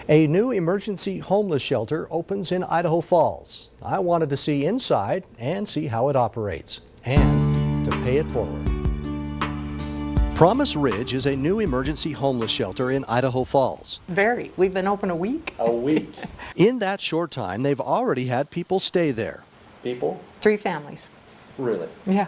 A new emergency homeless shelter opens in Idaho Falls. I wanted to see inside and see how it operates, and to pay it forward. Promise Ridge is a new emergency homeless shelter in Idaho Falls. We've been open a week. A week? In that short time, they've already had people stay there. People? 3 families. Really? Yeah.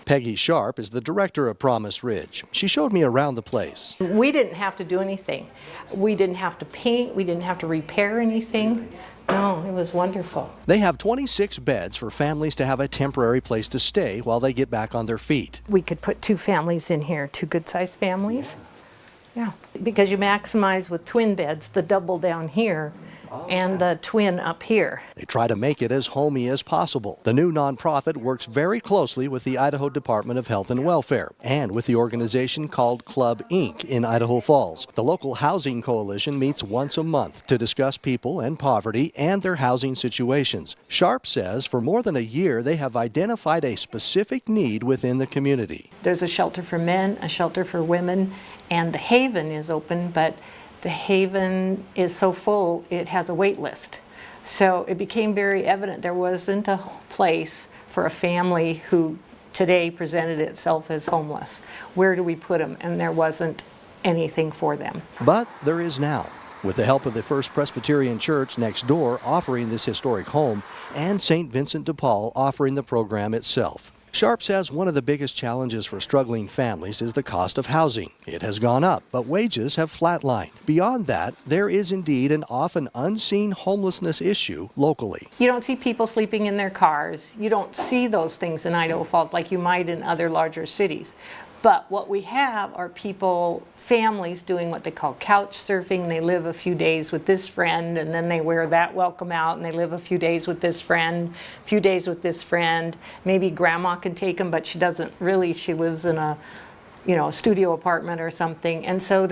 Peggy Sharp is the director of Promise Ridge. She showed me around the place. We didn't have to do anything. We didn't have to paint. We didn't have to repair anything. No, it was wonderful. They have 26 beds for families to have a temporary place to stay while they get back on their feet. We could put 2 families in here, 2 good-sized families. Yeah, because you maximize with twin beds, the double down here and the twin up here. They try to make it as homey as possible. The new nonprofit works very closely with the Idaho Department of Health and Welfare and with the organization called Club Inc. in Idaho Falls. The local housing coalition meets once a month to discuss people and poverty and their housing situations. Sharp says for more than a year they have identified a specific need within the community. There's a shelter for men, a shelter for women, and the Haven is open, but the Haven is so full, it has a wait list. So it became very evident there wasn't a place for a family who today presented itself as homeless. Where do we put them? And there wasn't anything for them. But there is now, with the help of the First Presbyterian Church next door offering this historic home and St. Vincent de Paul offering the program itself. Sharp says one of the biggest challenges for struggling families is the cost of housing. It has gone up, but wages have flatlined. Beyond that, there is indeed an often unseen homelessness issue locally. You don't see people sleeping in their cars. You don't see those things in Idaho Falls like you might in other larger cities. But what we have are families doing what they call couch surfing. They live a few days with this friend and then they wear that welcome out and they live a few days with this friend, a few days with this friend. Maybe grandma can take them, but she doesn't really. She lives in a studio apartment or something. And so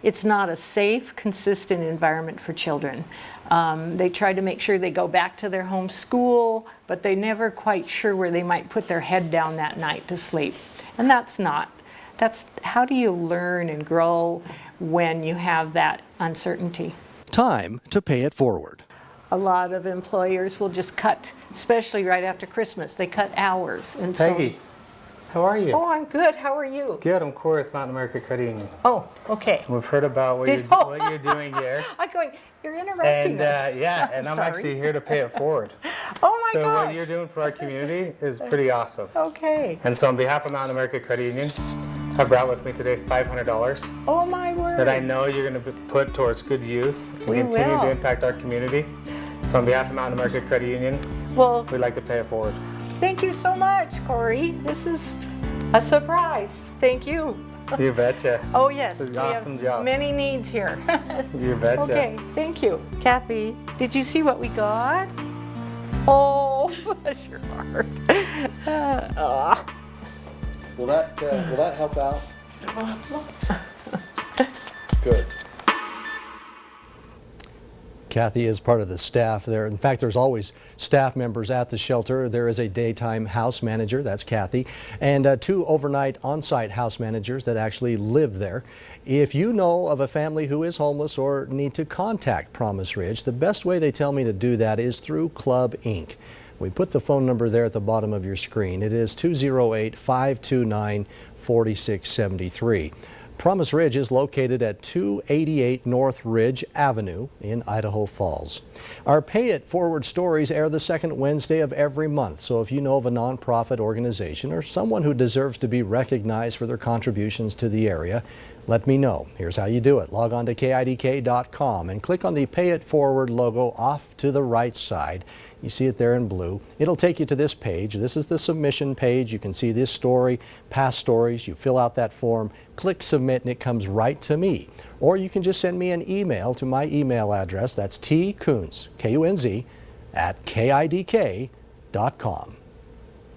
it's not a safe, consistent environment for children. They try to make sure they go back to their home school, but they're never quite sure where they might put their head down that night to sleep. And that's how do you learn and grow when you have that uncertainty? Time to pay it forward. A lot of employers will just cut, especially right after Christmas, they cut hours. And Peggy, how are you? Oh, I'm good. How are you? Good. I'm KORY with Mountain America Credit Union. Oh, okay. We've heard about what you're doing here. I'm going, you're interrupting us. Yeah, and I'm actually here to pay it forward. Oh my gosh. God. So what you're doing for our community is pretty awesome. Okay. And so on behalf of Mountain America Credit Union, I brought with me today $500. Oh my word. That I know you're going to put towards good use and continue to impact our community. So on behalf of Mountain America Credit Union, we'd like to pay it forward. Thank you so much, KORY. This is a surprise. Thank you. You betcha. Oh yes. It's an awesome job. Many needs here. You betcha. Okay, thank you. Kathy, did you see what we got? Oh, bless your heart. Will that help out? Good. Kathy is part of the staff there. In fact, there's always staff members at the shelter. There is a daytime house manager, that's Kathy, and 2 overnight on-site house managers that actually live there. If you know of a family who is homeless or need to contact Promise Ridge, the best way they tell me to do that is through Club Inc. We put the phone number there at the bottom of your screen. It is 208-529-4673. Promise Ridge is located at 288 North Ridge Avenue in Idaho Falls. Our Pay It Forward stories air the second Wednesday of every month, so if you know of a nonprofit organization or someone who deserves to be recognized for their contributions to the area, let me know. Here's how you do it. Log on to KIDK.com and click on the Pay It Forward logo off to the right side. You see it there in blue. It'll take you to this page. This is the submission page. You can see this story, past stories. You fill out that form, click submit, and it comes right to me. Or you can just send me an email to my email address. That's tkunz, K-U-N-Z, @KIDK.com.